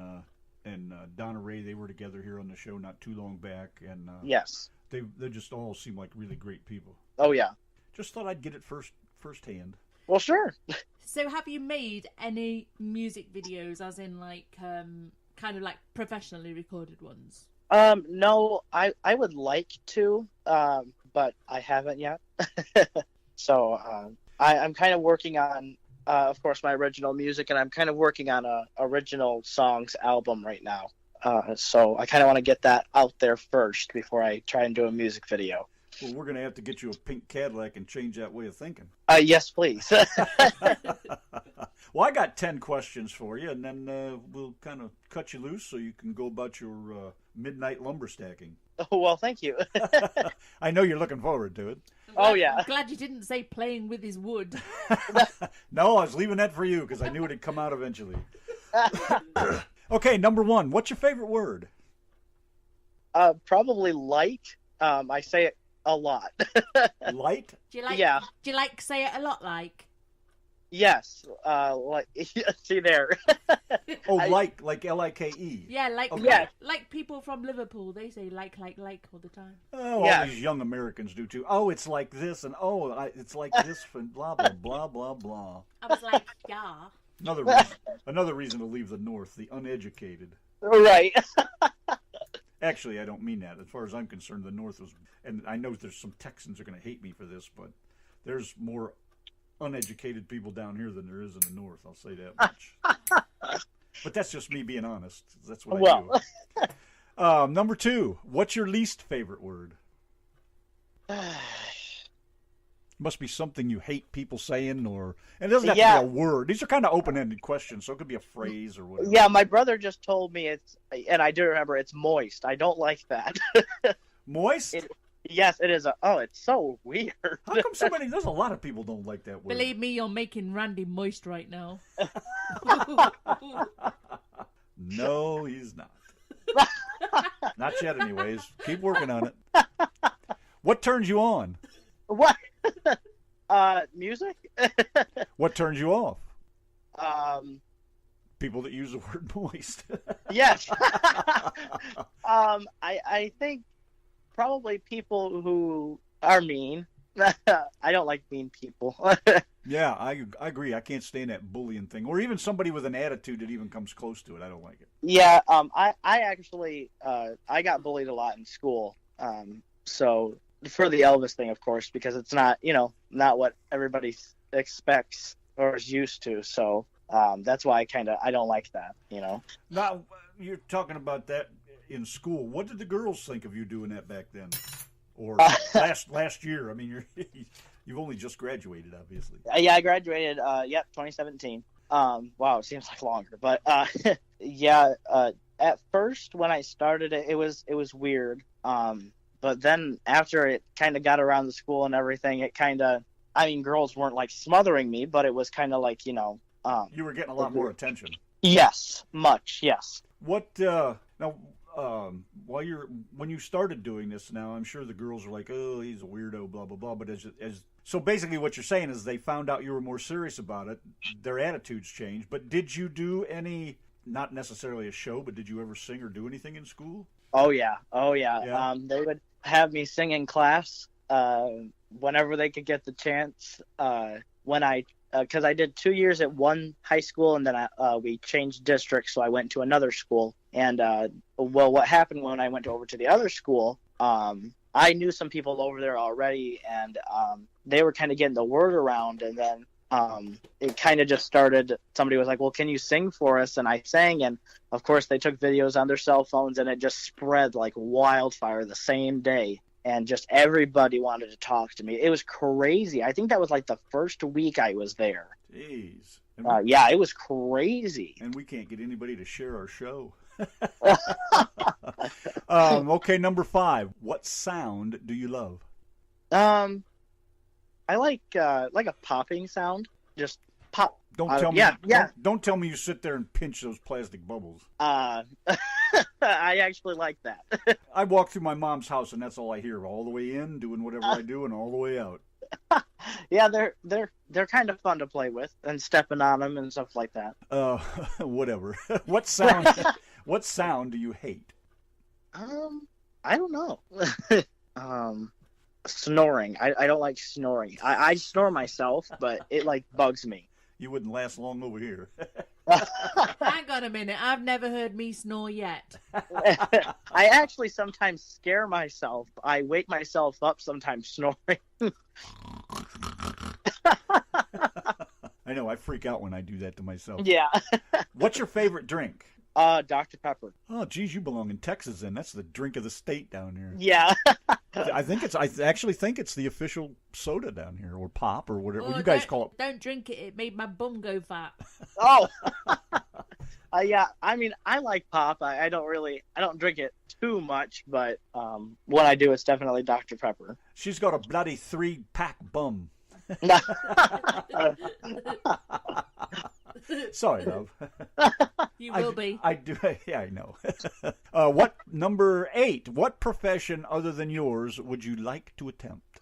B: Donna Ray. They were together here on the show not too long back, and
E: yes,
B: they just all seem like really great people.
E: Oh yeah.
B: Just thought I'd get it firsthand.
E: Well, sure.
C: So have you made any music videos, as in like kind of like professionally recorded ones?
E: No, I would like to, but I haven't yet. So I'm kind of working on, of course, my original music, and I'm kind of working on a original songs album right now. So I kind of want to get that out there first before I try and do a music video.
B: Well, we're going to have to get you a pink Cadillac and change that way of thinking.
E: Yes, please.
B: Well, I got 10 questions for you, and then we'll kind of cut you loose so you can go about your midnight lumber stacking.
E: Oh, well, thank you.
B: I know you're looking forward to it.
E: Oh, yeah.
C: I'm glad you didn't say playing with his wood.
B: No, I was leaving that for you because I knew it'd come out eventually. Okay, number one. What's your favorite word?
E: Probably light. I say it a lot.
B: Light?
C: Do you like?
E: Yeah.
C: Do you like say it a lot? Like?
E: Yes. Like see there.
B: Oh, like Like
C: Yeah, like
B: Okay.
E: Yeah.
C: like people from Liverpool, they say like all the time.
B: Oh,
E: Yeah.
B: all these young Americans do too. Oh, it's like this, and it's like this, and blah blah blah blah blah.
C: I was like, yeah.
B: Another reason to leave the North, the uneducated.
E: Right.
B: Actually, I don't mean that. As far as I'm concerned, the North was, and I know there's some Texans are going to hate me for this, but there's more uneducated people down here than there is in the North. I'll say that much. But that's just me being honest. That's what I do. Number two, what's your least favorite word? Must be something you hate people saying, or and it doesn't have to be a word. These are kind of open-ended questions, so it could be a phrase or whatever.
E: Yeah, my brother just told me it's, and I do remember it's moist. I don't like that.
B: Moist?
E: Yes, it is. It's so weird.
B: How come so many? There's a lot of people don't like that word.
C: Believe me, you're making Randy moist right now.
B: No, he's not. Not yet, anyways. Keep working on it. What turns you on?
E: What? Music?
B: What turns you off? people that use the word moist.
E: Yes. I think probably people who are mean. I don't like mean people.
B: Yeah, I agree. I can't stand that bullying thing, or even somebody with an attitude that even comes close to it. I don't like it.
E: Yeah, I actually I got bullied a lot in school. So for the Elvis thing, of course, because it's not not what everybody expects or is used to. So that's why I don't like that.
B: Now you're talking about that in school. What did the girls think of you doing that back then, or last year? I mean, you've only just graduated, obviously.
E: Yeah, I graduated. 2017. Wow, it seems like longer, but yeah. At first, when I started it, it was weird. But then after it kind of got around the school and everything, it kind of, I mean, girls weren't like smothering me, but it was kind of like,
B: you were getting a lot more attention.
E: Yes, much, yes.
B: What now? When you started doing this, now I'm sure the girls are like, oh, he's a weirdo, blah blah blah. But so basically, what you're saying is they found out you were more serious about it. Their attitudes changed. But did you do any? Not necessarily a show, but did you ever sing or do anything in school?
E: Oh yeah.
B: Yeah.
E: They would have me sing in class whenever they could get the chance. Because I did 2 years at one high school, and then we changed districts, so I went to another school. And what happened when I went over to the other school? I knew some people over there already, and they were kind of getting the word around. And then it kind of just started. Somebody was like, "Well, can you sing for us?" And I sang, and of course they took videos on their cell phones, and it just spread like wildfire the same day. And just everybody wanted to talk to me. It was crazy. I think that was like the first week I was there.
B: Jeez.
E: Yeah, it was crazy.
B: And we can't get anybody to share our show. Okay, number 5. What sound do you love?
E: I like a popping sound. Just pop.
B: Don't tell me.
E: Yeah.
B: Don't tell me you sit there and pinch those plastic bubbles.
E: I actually like that.
B: I walk through my mom's house and that's all I hear, all the way in, doing whatever I do, and all the way out.
E: Yeah, they're kind of fun to play with, and stepping on them and stuff like that.
B: Whatever. What sound do you hate?
E: I don't know. Snoring. I don't like snoring. I snore myself, but it like bugs me.
B: You wouldn't last long over here.
C: Hang on a minute. I've never heard me snore yet.
E: I actually sometimes scare myself. I wake myself up sometimes snoring.
B: I know. I freak out when I do that to myself.
E: Yeah.
B: What's your favorite drink?
E: Dr. Pepper.
B: Oh, geez, you belong in Texas then. That's the drink of the state down here.
E: Yeah.
B: I actually think it's the official soda down here, or pop, or whatever you guys call it.
C: Don't drink it. It made my bum go fat.
E: Oh. Yeah. I mean, I like pop. I don't drink it too much, but when I do, it's definitely Dr. Pepper.
B: She's got a bloody 3-pack bum. Sorry, love.
C: You will be.
B: I do. Yeah, I know. What number 8? What profession other than yours would you like to attempt?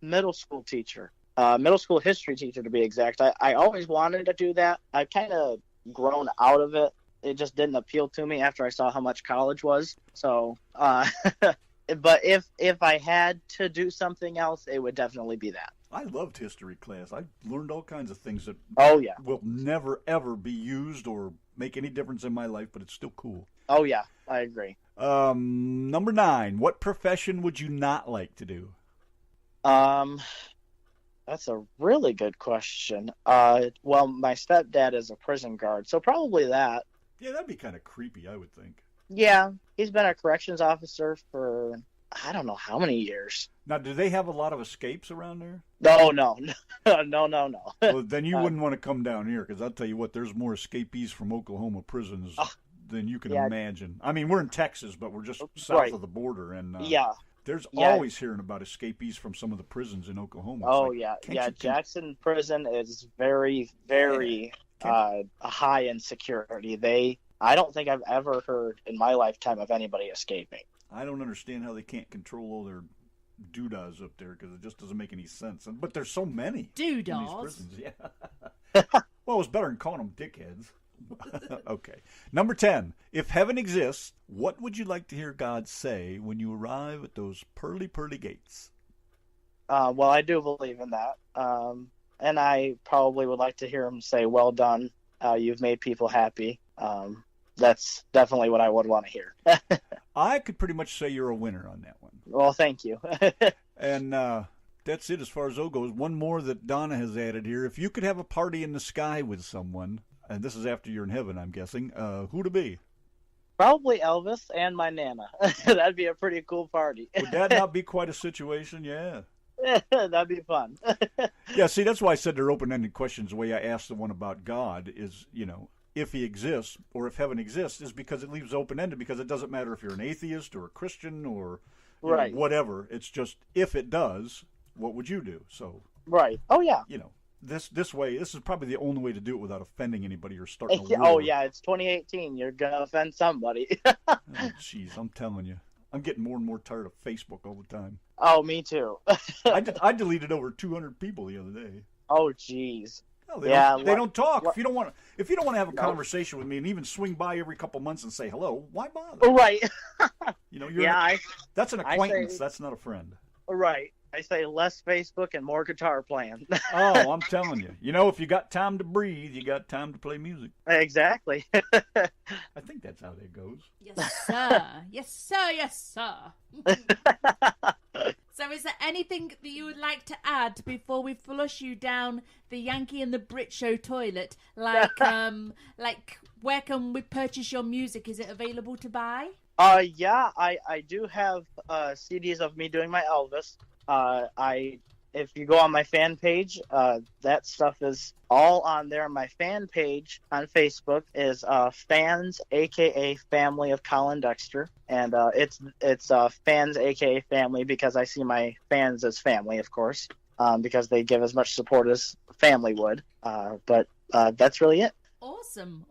E: Middle school teacher. Middle school history teacher, to be exact. I always wanted to do that. I've kind of grown out of it. It just didn't appeal to me after I saw how much college was. So, but if I had to do something else, it would definitely be that.
B: I loved history class. I learned all kinds of things that will never, ever be used or make any difference in my life, but it's still cool.
E: Oh, yeah, I agree.
B: Number 9, what profession would you not like to do?
E: That's a really good question. Well, my stepdad is a prison guard, so probably that.
B: Yeah, that'd be kind of creepy, I would think.
E: Yeah, he's been a corrections officer for I don't know how many years.
B: Now, do they have a lot of escapes around there?
E: No.
B: Well, then you wouldn't want to come down here, because I'll tell you what, there's more escapees from Oklahoma prisons than you can imagine. I mean, we're in Texas, but we're just south of the border, and there's always hearing about escapees from some of the prisons in Oklahoma.
E: Jackson prison is very, very high in security. I don't think I've ever heard in my lifetime of anybody escaping.
B: I don't understand how they can't control all their doodahs up there, because it just doesn't make any sense. But there's so many.
C: Doodahs?
B: In these prisons. Yeah. Well, it was better than calling them dickheads. Okay. Number 10. If heaven exists, what would you like to hear God say when you arrive at those pearly, pearly gates?
E: Well, I do believe in that. And I probably would like to hear him say, "Well done. You've made people happy." That's definitely what I would want to hear.
B: I could pretty much say you're a winner on that one.
E: Well, thank you.
B: And that's it as far as O goes. One more that Donna has added here. If you could have a party in the sky with someone, and this is after you're in heaven, I'm guessing, who'd it be?
E: Probably Elvis and my Nana. That'd be a pretty cool party.
B: Would that not be quite a situation? Yeah.
E: That'd be fun.
B: Yeah, see, that's why I said they're open-ended questions. The way I asked the one about God is, if he exists or if heaven exists, is because it leaves open-ended, because it doesn't matter if you're an atheist or a Christian or
E: right.
B: Whatever. It's just, if it does, what would you do? So,
E: right. Oh, yeah.
B: This way, this is probably the only way to do it without offending anybody or starting a war.
E: Oh, yeah, it's 2018. You're going to offend somebody.
B: Oh, jeez, I'm telling you. I'm getting more and more tired of Facebook all the time.
E: Oh, me too.
B: I deleted over 200 people the other day.
E: Oh, jeez.
B: No, they don't talk. If you don't want to have a conversation with me and even swing by every couple months and say hello, why bother?
E: Right.
B: That's an acquaintance. That's not a friend.
E: Right. I say less Facebook and more guitar playing.
B: Oh, I'm telling you. If you got time to breathe, you got time to play music.
E: Exactly.
B: I think that's how that goes.
C: Yes, sir. Yes, sir. Yes, sir. So is there anything that you would like to add before we flush you down the Yankee and the Brit Show toilet? Like where can we purchase your music? Is it available to buy?
E: Yeah, I do have CDs of me doing my Elvis. If you go on my fan page, that stuff is all on there. My fan page on Facebook is fans, aka Family of Colin Dexter, and it's fans, aka Family, because I see my fans as family, of course, because they give as much support as family would. But that's really it.
C: Awesome,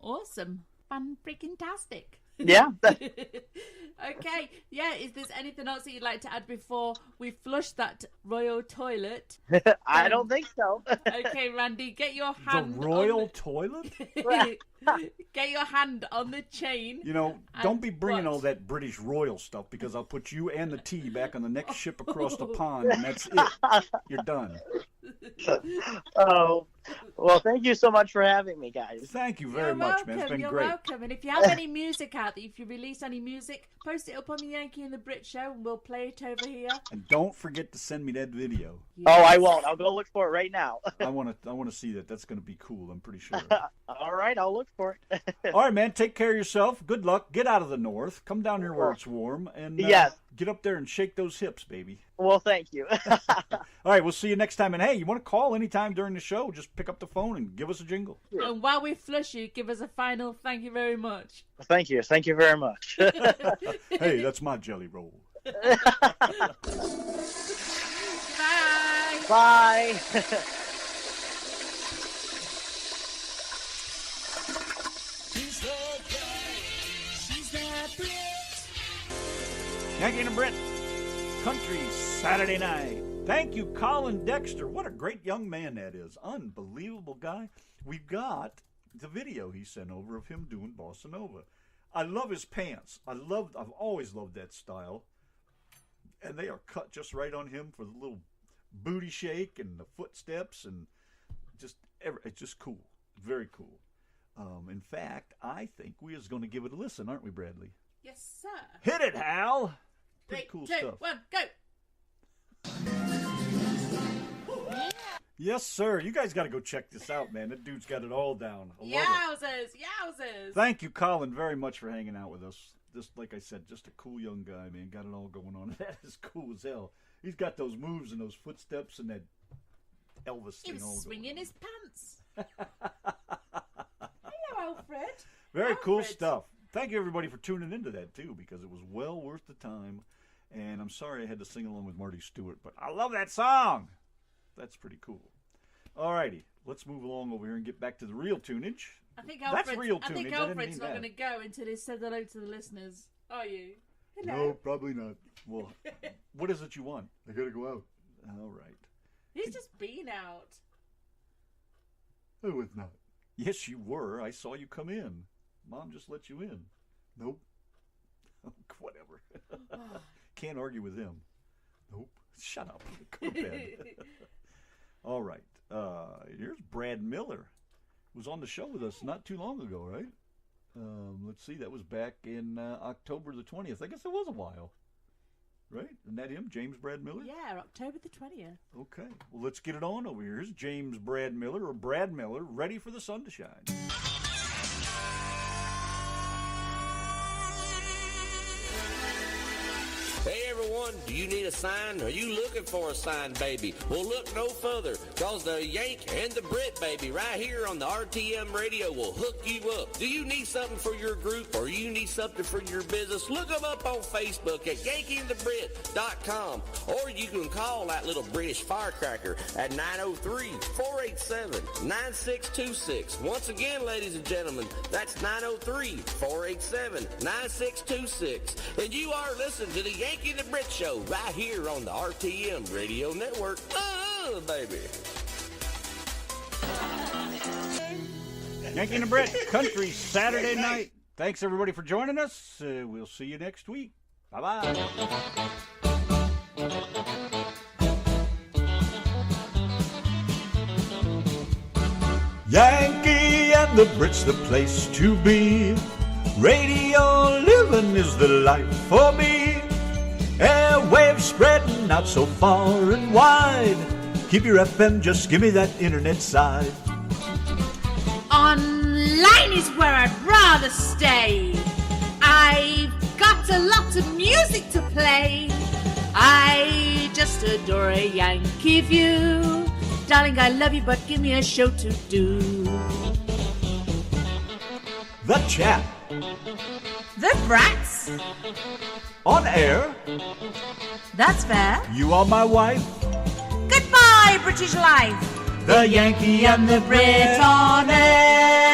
C: fun, freaking tastic.
E: Yeah.
C: Okay, yeah, is there anything else that you'd like to add before we flush that royal toilet?
E: I don't think so.
C: Okay, Randy, get your hand
B: The royal toilet?
C: Get your hand on the chain.
B: Don't be bringing all that British royal stuff, because I'll put you and the tea back on the next ship across the pond, and that's it. You're done.
E: Oh, well, thank you so much for having me, guys.
B: Thank you very much, man. It's been
C: You're
B: great.
C: welcome. And if you have any music out there, if you release any music, post it up on the Yankee and the Brit Show, and we'll play it over here.
B: And don't forget to send me that video.
C: Yes.
E: Oh, I won't. I'll go look for it right now.
B: I want to see that. That's going to be cool. I'm pretty sure.
E: All right, I'll look for it.
B: All right, man. Take care of yourself. Good luck. Get out of the north. Come down here where it's warm, and
E: yes.
B: Get up there and shake those hips, baby.
E: Well, thank you.
B: All right, we'll see you next time. And hey, you want to call anytime during the show, just pick up the phone and give us a jingle.
C: And while we flush you, give us a final thank you very much.
E: Thank you. Thank you very much.
B: Hey, that's my jelly roll.
C: Bye.
E: Bye.
B: Yanki and Brit, Country Saturday Night. Thank you, Colin Dexter. What a great young man that is. Unbelievable guy. We've got the video he sent over of him doing Bossa Nova. I love his pants. I've always loved that style. And they are cut just right on him for the little booty shake and the footsteps, and it's just cool. Very cool. In fact, I think we is going to give it a listen, aren't we, Bradley?
C: Yes, sir.
B: Hit it, Hal. Pretty
C: 3,
B: cool
C: 2,
B: stuff.
C: 1, go.
B: Yes, sir. You guys got to go check this out, man. That dude's got it all down. I love it.
C: Yowzers.
B: Thank you, Colin, very much for hanging out with us. Just like I said, just a cool young guy, man. Got it all going on. That is cool as hell. He's got those moves and those footsteps and that Elvis
C: He
B: thing all
C: was swinging
B: going
C: his pants. Hello, Alfred.
B: Very cool
C: Alfred.
B: stuff. Thank you, everybody, for tuning into that, too, because it was well worth the time. And I'm sorry I had to sing along with Marty Stewart, but I love that song. That's pretty cool. All righty, let's move along over here and get back to the real tunage.
C: I think
B: That's real
C: I think
B: tunage. I didn't
C: Alfred's
B: mean
C: not
B: that.
C: going to go until he said hello to the listeners. Are you? Hello.
B: No, probably not. Well, what is it you want? I gotta go out. All right.
C: He's just been out.
B: Oh, it's not. Yes, you were. I saw you come in. Mom just let you in. Nope. Whatever. Can't argue with him. Nope. Shut up. Go to bed. All right. Here's Brad Miller. Was on the show with us not too long ago, right? Let's see. That was back in October the 20th. I guess it was a while. Right? Isn't that him? James Brad Miller?
C: Yeah, October the 20th.
B: Okay. Well, let's get it on over here. Here's James Brad Miller, or Brad Miller, ready for the sun to shine.
F: Hey everyone, do you need a sign? Are you looking for a sign, baby? Well, look no further, cause the Yank and the Brit, baby, right here on the RTM radio will hook you up. Do you need something for your group, or you need something for your business? Look them up on Facebook at yankyandthebrit.com, or you can call that little British firecracker at 903-487-9626. Once again, ladies and gentlemen, that's 903-487-9626. And you are listening to the Yank and the Brit Show right here on the RTM Radio Network. Baby.
B: Yanki and the Brit, Country Saturday night. Thanks, everybody, for joining us. We'll see you next week. Bye-bye. Yankee and the Brit's the place to be. Radio living is the life for me. Airwaves spreading out so far and wide. Keep your FM, just give me that internet side.
C: Online is where I'd rather stay. I've got a lot of music to play. I just adore a Yankee view. Darling, I love you, but give me a show to do.
B: The Chat.
C: The Brats.
B: On air.
C: That's fair.
B: You are my wife.
C: Goodbye, British life.
B: The Yankee and the Brit on air.